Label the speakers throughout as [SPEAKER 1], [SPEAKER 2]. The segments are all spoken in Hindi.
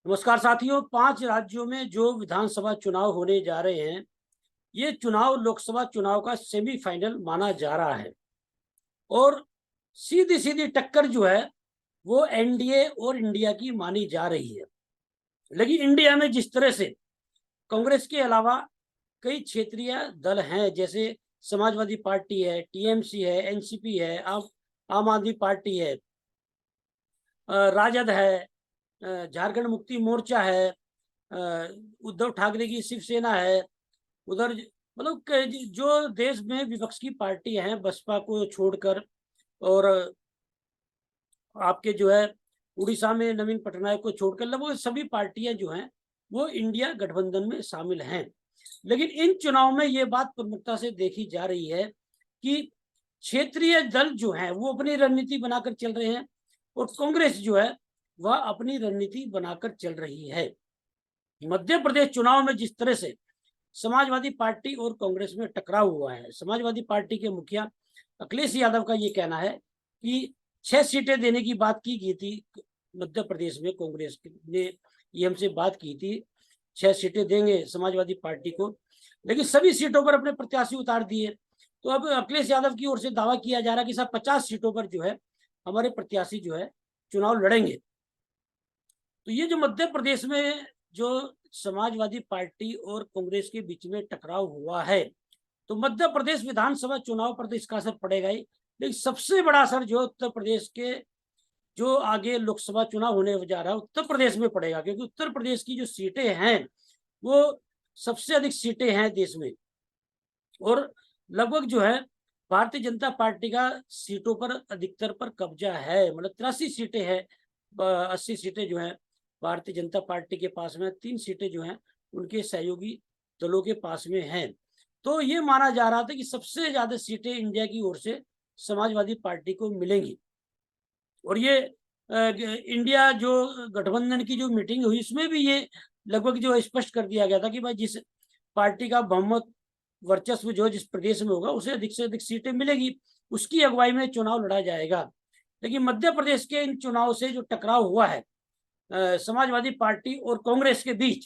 [SPEAKER 1] नमस्कार साथियों। 5 राज्यों में जो विधानसभा चुनाव होने जा रहे हैं, ये चुनाव लोकसभा चुनाव का सेमीफाइनल माना जा रहा है और सीधी सीधी टक्कर जो है वो एनडीए और इंडिया की मानी जा रही है। लेकिन इंडिया में जिस तरह से कांग्रेस के अलावा कई क्षेत्रीय दल हैं, जैसे समाजवादी पार्टी है, टीएमसी है, एनसीपी है, आम आदमी पार्टी है, राजद है, झारखंड मुक्ति मोर्चा है, उद्धव ठाकरे की शिवसेना है, उधर मतलब जो देश में विपक्ष की पार्टियां हैं बसपा को छोड़कर, और आपके जो है उड़ीसा में नवीन पटनायक को छोड़कर लगभग सभी पार्टियां जो हैं वो इंडिया गठबंधन में शामिल हैं। लेकिन इन चुनाव में ये बात प्रमुखता से देखी जा रही है कि क्षेत्रीय दल जो हैं वो अपनी रणनीति बनाकर चल रहे हैं और कांग्रेस जो है वह अपनी रणनीति बनाकर चल रही है। मध्य प्रदेश चुनाव में जिस तरह से समाजवादी पार्टी और कांग्रेस में टकराव हुआ है, समाजवादी पार्टी के मुखिया अखिलेश यादव का ये कहना है कि 6 सीटें देने की बात की गई थी मध्य प्रदेश में। कांग्रेस ने ये हमसे बात की थी 6 सीटें देंगे समाजवादी पार्टी को, लेकिन सभी सीटों पर अपने प्रत्याशी उतार दिए। तो अब अखिलेश यादव की ओर से दावा किया जा रहा है कि सब 50 सीटों पर जो है हमारे प्रत्याशी जो है चुनाव लड़ेंगे। तो ये जो मध्य प्रदेश में जो समाजवादी पार्टी और कांग्रेस के बीच में टकराव हुआ है, तो मध्य प्रदेश विधानसभा चुनाव पर तो इसका असर पड़ेगा ही, लेकिन सबसे बड़ा असर जो उत्तर प्रदेश के जो आगे लोकसभा चुनाव होने जा रहा है उत्तर प्रदेश में पड़ेगा, क्योंकि उत्तर प्रदेश की जो सीटें हैं वो सबसे अधिक सीटें हैं देश में और लगभग जो है भारतीय जनता पार्टी का सीटों पर अधिकतर पर कब्जा है। मतलब 83 सीटें हैं, 80 सीटें जो हैं भारतीय जनता पार्टी के पास में, 3 सीटें जो हैं उनके सहयोगी दलों के पास में हैं। तो ये माना जा रहा था कि सबसे ज्यादा सीटें इंडिया की ओर से समाजवादी पार्टी को मिलेंगी। और ये इंडिया जो गठबंधन की जो मीटिंग हुई इसमें भी ये लगभग जो स्पष्ट कर दिया गया था कि भाई जिस पार्टी का बहुमत वर्चस्व जो जिस प्रदेश में होगा उसे अधिक से अधिक सीटें मिलेगी, उसकी अगुवाई में चुनाव लड़ा जाएगा। लेकिन मध्य प्रदेश के इन चुनाव से जो टकराव हुआ है समाजवादी पार्टी और कांग्रेस के बीच,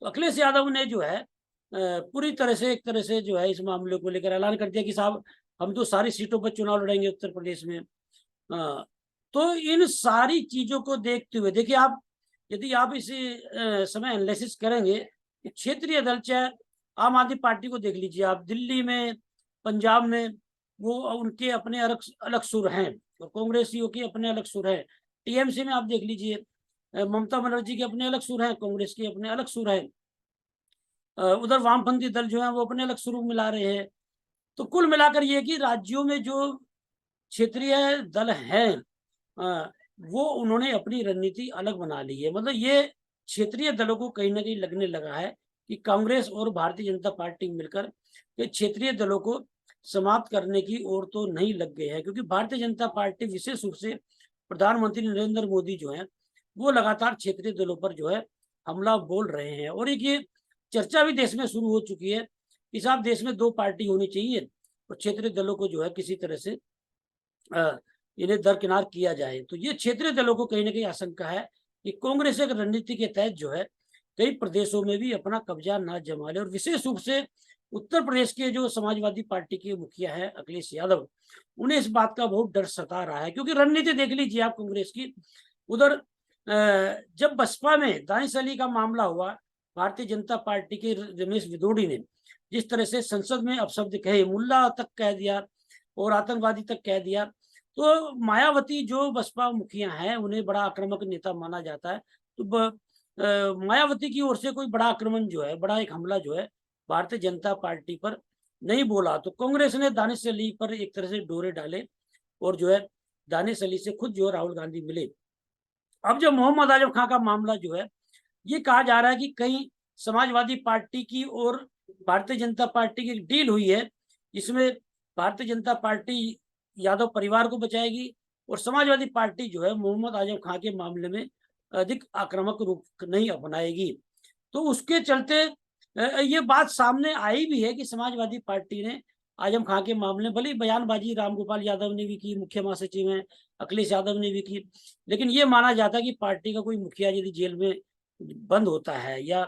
[SPEAKER 1] तो अखिलेश यादव ने जो है पूरी तरह से एक तरह से जो है इस मामले को लेकर ऐलान कर दिया कि साहब हम तो सारी सीटों पर चुनाव लड़ेंगे उत्तर प्रदेश में। तो इन सारी चीजों को देखते हुए देखिए आप, यदि आप इस समय एनालिसिस करेंगे कि क्षेत्रीय दल, चाहे आम आदमी पार्टी को देख लीजिए आप, दिल्ली में, पंजाब में वो उनके अपने अलग अलग सुर हैं और कांग्रेसियों के अपने अलग सुर हैं। टीएमसी में आप देख लीजिए ममता बनर्जी के अपने अलग सुर हैं, कांग्रेस के अपने अलग सुर हैं, उधर वामपंथी दल जो है वो अपने अलग सुर मिला रहे हैं। तो कुल मिलाकर ये कि राज्यों में जो क्षेत्रीय दल हैं वो उन्होंने अपनी रणनीति अलग बना ली है। मतलब ये क्षेत्रीय दलों को कहीं ना कहीं लगने लगा है कि कांग्रेस और भारतीय जनता पार्टी मिलकर ये क्षेत्रीय दलों को समाप्त करने की ओर तो नहीं लग गए हैं, क्योंकि भारतीय जनता पार्टी विशेष रूप से प्रधानमंत्री नरेंद्र मोदी जो है वो लगातार क्षेत्रीय दलों पर जो है हमला बोल रहे हैं। और एक ये चर्चा भी देश में शुरू हो चुकी है कि साहब देश में 2 पार्टी होनी चाहिए और क्षेत्रीय दलों को जो है किसी तरह से इन्हें दरकिनार किया जाए। तो ये क्षेत्रीय दलों को कहीं ना कहीं आशंका है कि कांग्रेस एक रणनीति के तहत जो है कई प्रदेशों में भी अपना कब्जा ना जमा ले, और विशेष रूप से उत्तर प्रदेश के जो समाजवादी पार्टी के मुखिया है अखिलेश यादव, उन्हें इस बात का बहुत डर सता रहा है। क्योंकि रणनीति देख लीजिए आप कांग्रेस की, उधर जब बसपा में दानिश अली का मामला हुआ, भारतीय जनता पार्टी के रमेश विदोड़ी ने जिस तरह से संसद में अपशब्द कहे, मुल्ला तक कह दिया और आतंकवादी तक कह दिया, तो मायावती जो बसपा मुखिया हैं उन्हें बड़ा आक्रामक नेता माना जाता है। तो मायावती की ओर से कोई बड़ा आक्रमण जो है, बड़ा एक हमला जो है भारतीय जनता पार्टी पर नहीं बोला, तो कांग्रेस ने दानिश अली पर एक तरह से डोरे डाले और जो है दानिश अली से खुद जो है राहुल गांधी मिले। अब जो मोहम्मद आजम खां का मामला जो है, ये कहा जा रहा है कि कहीं समाजवादी पार्टी की और भारतीय जनता पार्टी की डील हुई है, जिसमें भारतीय जनता पार्टी यादव परिवार को बचाएगी और समाजवादी पार्टी जो है मोहम्मद आजम खां के मामले में अधिक आक्रामक रूप नहीं अपनाएगी। तो उसके चलते ये बात सामने आई भी है कि समाजवादी पार्टी ने आजम खां के मामले में, भले ही बयानबाजी रामगोपाल यादव ने भी की, मुख्य महासचिव हैं अखिलेश यादव ने भी की, लेकिन ये माना जाता है कि पार्टी का कोई मुखिया यदि जेल में बंद होता है या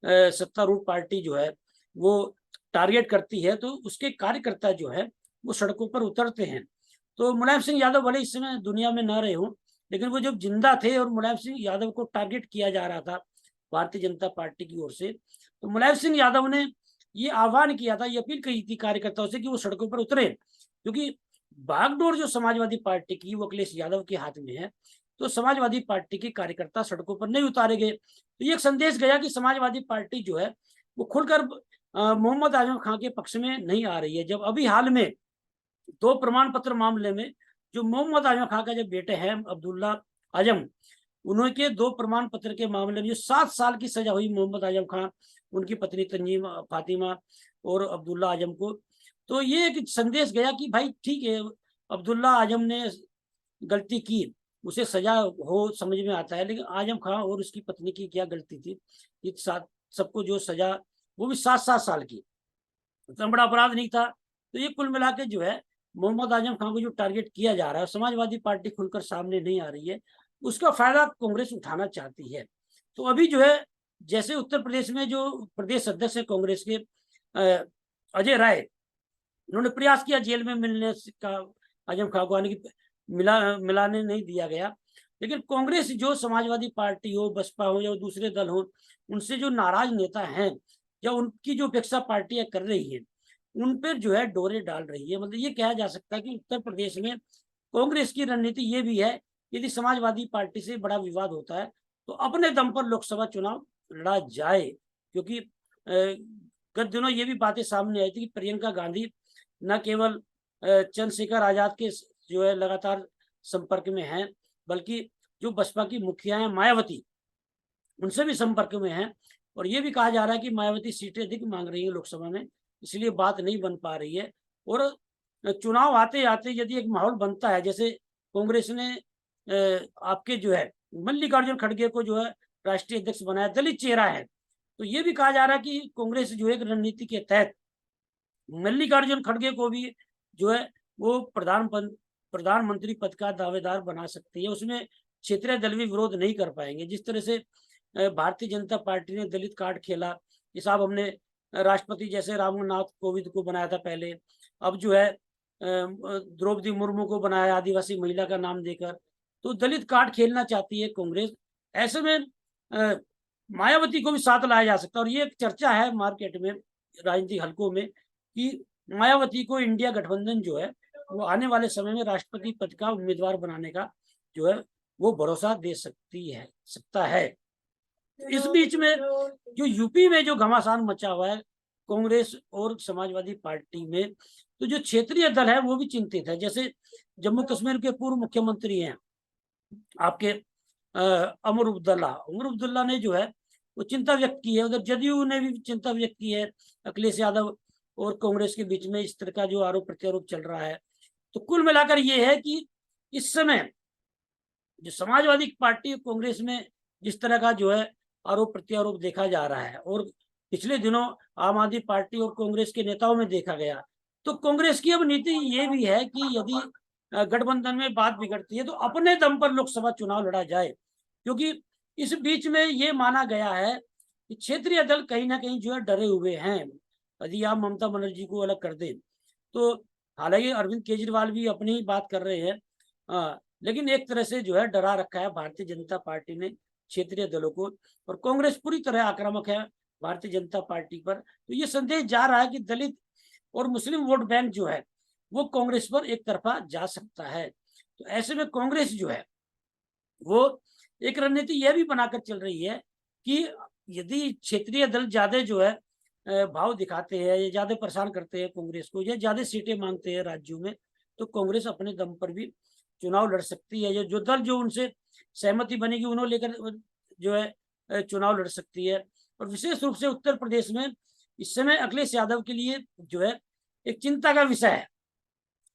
[SPEAKER 1] सत्तारूढ़ पार्टी जो है वो टारगेट करती है, तो उसके कार्यकर्ता जो है वो सड़कों पर उतरते हैं। तो मुलायम सिंह यादव भले इस समय दुनिया में न रहे हों, लेकिन वो जब जिंदा थे और मुलायम सिंह यादव को टारगेट किया जा रहा था भारतीय जनता पार्टी की ओर से, तो मुलायम सिंह यादव ने ये आह्वान किया था, ये अपील की थी कार्यकर्ताओं से कि वो सड़कों पर उतरे, क्योंकि बागडोर जो समाजवादी पार्टी की वो अखिलेश यादव के हाथ में है, तो समाजवादी पार्टी के कार्यकर्ता सड़कों पर नहीं उतारे गए। तो ये एक संदेश गया कि समाजवादी पार्टी जो है वो खुलकर मोहम्मद आजम खां के पक्ष में नहीं आ रही है। जब अभी हाल में 2 प्रमाण पत्र मामले में जो मोहम्मद आजम खां का जो बेटे हैं अब्दुल्ला आजम, उनके 2 प्रमाण पत्र के मामले में जो 7 साल की सजा हुई मोहम्मद आजम खां, उनकी पत्नी तंजीम फातिमा और अब्दुल्ला आजम को, तो ये एक संदेश गया कि भाई ठीक है, अब्दुल्ला आजम ने गलती की, उसे सजा हो समझ में आता है, लेकिन आजम खां और उसकी पत्नी की क्या गलती थी? ये सबको जो सजा, वो भी 7-7 साल की, इतना बड़ा अपराध नहीं था। तो ये कुल मिला के जो है मोहम्मद आजम खान को जो टारगेट किया जा रहा है, समाजवादी पार्टी खुलकर सामने नहीं आ रही है, उसका फायदा कांग्रेस उठाना चाहती है। तो अभी जो है, जैसे उत्तर प्रदेश में जो प्रदेश अध्यक्ष है कांग्रेस के अजय राय, उन्होंने प्रयास किया जेल में मिलने का, आजम खान को आने की मिलाने नहीं दिया गया, लेकिन कांग्रेस जो समाजवादी पार्टी हो, बसपा हो या दूसरे दल हो, उनसे जो नाराज नेता हैं या उनकी जो अपेक्षा पार्टियां कर रही है, उन पर जो है डोरे डाल रही है। मतलब ये कहा जा सकता है कि उत्तर प्रदेश में कांग्रेस की रणनीति ये भी है, यदि समाजवादी पार्टी से बड़ा विवाद होता है तो अपने दम पर लोकसभा चुनाव लड़ा जाए, क्योंकि गत दिनों ये भी बातें सामने आई थी कि प्रियंका गांधी न केवल चंद्रशेखर आजाद के जो है लगातार संपर्क में हैं, बल्कि जो बसपा की मुखिया हैं मायावती, उनसे भी संपर्क में हैं, और ये भी कहा जा रहा है कि मायावती सीटें अधिक मांग रही है लोकसभा में, इसलिए बात नहीं बन पा रही है। और चुनाव आते आते यदि एक माहौल बनता है, जैसे कांग्रेस ने आपके जो है मल्लिकार्जुन खड़गे को जो है राष्ट्रीय अध्यक्ष बनाया, दलित चेहरा है, तो ये भी कहा जा रहा है कि कांग्रेस जो एक रणनीति के तहत मल्लिकार्जुन खड़गे को भी जो है वो प्रधानमंत्री पद का दावेदार बना सकती है। उसमें क्षेत्रीय दल भी विरोध नहीं कर पाएंगे। जिस तरह से भारतीय जनता पार्टी ने दलित कार्ड खेला कि साहब हमने राष्ट्रपति जैसे रामनाथ कोविंद को बनाया था पहले, अब जो है द्रौपदी मुर्मू को बनाया आदिवासी महिला का नाम देकर, तो दलित कार्ड खेलना चाहती है कांग्रेस। ऐसे में मायावती को भी साथ लाया जा सकता है, और ये एक चर्चा है मार्केट में, राजनीतिक हलकों में, कि मायावती को इंडिया गठबंधन जो है वो आने वाले समय में राष्ट्रपति पद का उम्मीदवार बनाने का जो है वो भरोसा दे सकता है। इस बीच में जो यूपी में जो घमासान मचा हुआ है कांग्रेस और समाजवादी पार्टी में, तो जो क्षेत्रीय दल है वो भी चिंतित है। जैसे जम्मू कश्मीर के पूर्व मुख्यमंत्री हैं आपके उमर अब्दुल्ला ने जो है वो चिंता व्यक्त की है, उधर जदयू ने भी चिंता व्यक्त की है अखिलेश यादव और कांग्रेस के बीच में इस तरह का जो आरोप प्रत्यारोप चल रहा है। तो कुल मिलाकर ये है कि इस समय जो समाजवादी पार्टी कांग्रेस में जिस तरह का जो है आरोप प्रत्यारोप देखा जा रहा है, और पिछले दिनों आम आदमी पार्टी और कांग्रेस के नेताओं में देखा गया, तो कांग्रेस की अब नीति ये भी है कि यदि गठबंधन में बात बिगड़ती है तो अपने दम पर लोकसभा चुनाव लड़ा जाए, क्योंकि इस बीच में ये माना गया है कि क्षेत्रीय दल कहीं ना कहीं जो है डरे हुए हैं। यदि आप ममता बनर्जी को अलग कर दें तो, हालांकि अरविंद केजरीवाल भी अपनी ही बात कर रहे हैं, लेकिन एक तरह से जो है डरा रखा है भारतीय जनता पार्टी ने क्षेत्रीय दलों को, और कांग्रेस पूरी तरह आक्रामक है भारतीय जनता पार्टी पर। तो ये संदेश जा रहा है कि दलित और मुस्लिम वोट बैंक जो है वो कांग्रेस पर एक तरफा जा सकता है। तो ऐसे में कांग्रेस जो है वो एक रणनीति यह भी बनाकर चल रही है कि यदि क्षेत्रीय दल ज्यादा जो है भाव दिखाते हैं या ज्यादा परेशान करते हैं कांग्रेस को, या ज्यादा सीटें मांगते हैं राज्यों में, तो कांग्रेस अपने दम पर भी चुनाव लड़ सकती है। जो दल जो उनसे सहमति बनेगी उन्हें लेकर जो है चुनाव लड़ सकती है। और विशेष रूप से उत्तर प्रदेश में इस समय अखिलेश यादव के लिए जो है एक चिंता का विषय है,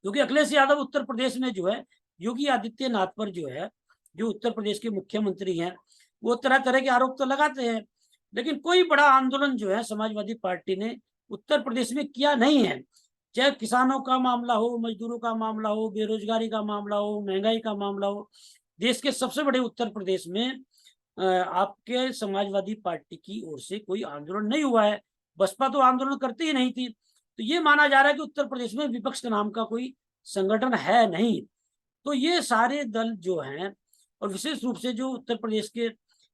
[SPEAKER 1] क्योंकि अखिलेश यादव उत्तर प्रदेश में जो है योगी आदित्यनाथ पर जो है, जो उत्तर प्रदेश के मुख्यमंत्री हैं, वो तरह तरह के आरोप तो लगाते हैं, लेकिन कोई बड़ा आंदोलन जो है समाजवादी पार्टी ने उत्तर प्रदेश में किया नहीं है। चाहे किसानों का मामला हो, मजदूरों का मामला हो, बेरोजगारी का मामला हो, महंगाई का मामला हो, देश के सबसे बड़े उत्तर प्रदेश में आपके समाजवादी पार्टी की ओर से कोई आंदोलन नहीं हुआ है। बसपा तो आंदोलन करती ही नहीं थी। तो ये माना जा रहा है कि उत्तर प्रदेश में विपक्ष के नाम का कोई संगठन है नहीं। तो ये सारे दल जो हैं, और विशेष रूप से जो उत्तर प्रदेश के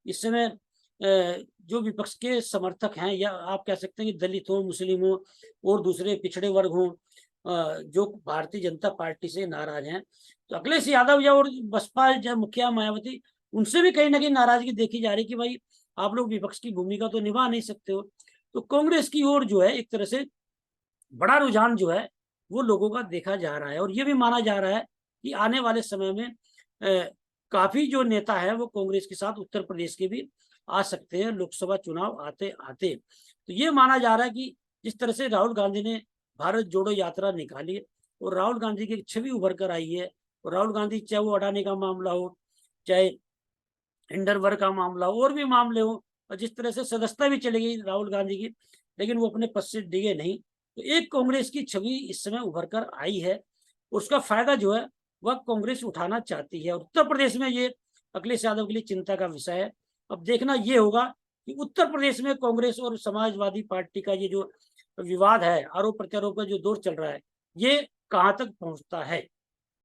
[SPEAKER 1] इस समय जो विपक्ष के समर्थक हैं, या आप कह सकते हैं कि दलित हो, मुस्लिम हो और दूसरे पिछड़े वर्ग हों, जो भारतीय जनता पार्टी से नाराज हैं, तो अखिलेश यादव या और बसपा जो मुखिया मायावती, उनसे भी कहीं ना कहीं नाराजगी देखी जा रही कि भाई आप लोग विपक्ष की भूमिका तो निभा नहीं सकते हो। तो कांग्रेस की ओर जो है एक तरह से बड़ा रुझान जो है वो लोगों का देखा जा रहा है, और ये भी माना जा रहा है कि आने वाले समय में काफी जो नेता है वो कांग्रेस के साथ उत्तर प्रदेश के भी आ सकते हैं लोकसभा चुनाव आते आते। तो ये माना जा रहा है कि जिस तरह से राहुल गांधी ने भारत जोड़ो यात्रा निकाली और राहुल गांधी की छवि उभर कर आई है, और राहुल गांधी चाहे वो अडानी का मामला हो, चाहे हिंडरबर का मामला हो, और भी मामले हो, और जिस तरह से सदस्यता भी चली गई राहुल गांधी की, लेकिन वो अपने पद से डिगे नहीं। तो एक कांग्रेस की छवि इस समय उभर कर आई है, उसका फायदा जो है वह कांग्रेस उठाना चाहती है। और उत्तर प्रदेश में ये अखिलेश यादव के लिए चिंता का विषय है। अब देखना ये होगा कि उत्तर प्रदेश में कांग्रेस और समाजवादी पार्टी का ये जो विवाद है, आरोप प्रत्यारोप का जो दौर चल रहा है, ये कहाँ तक पहुंचता है।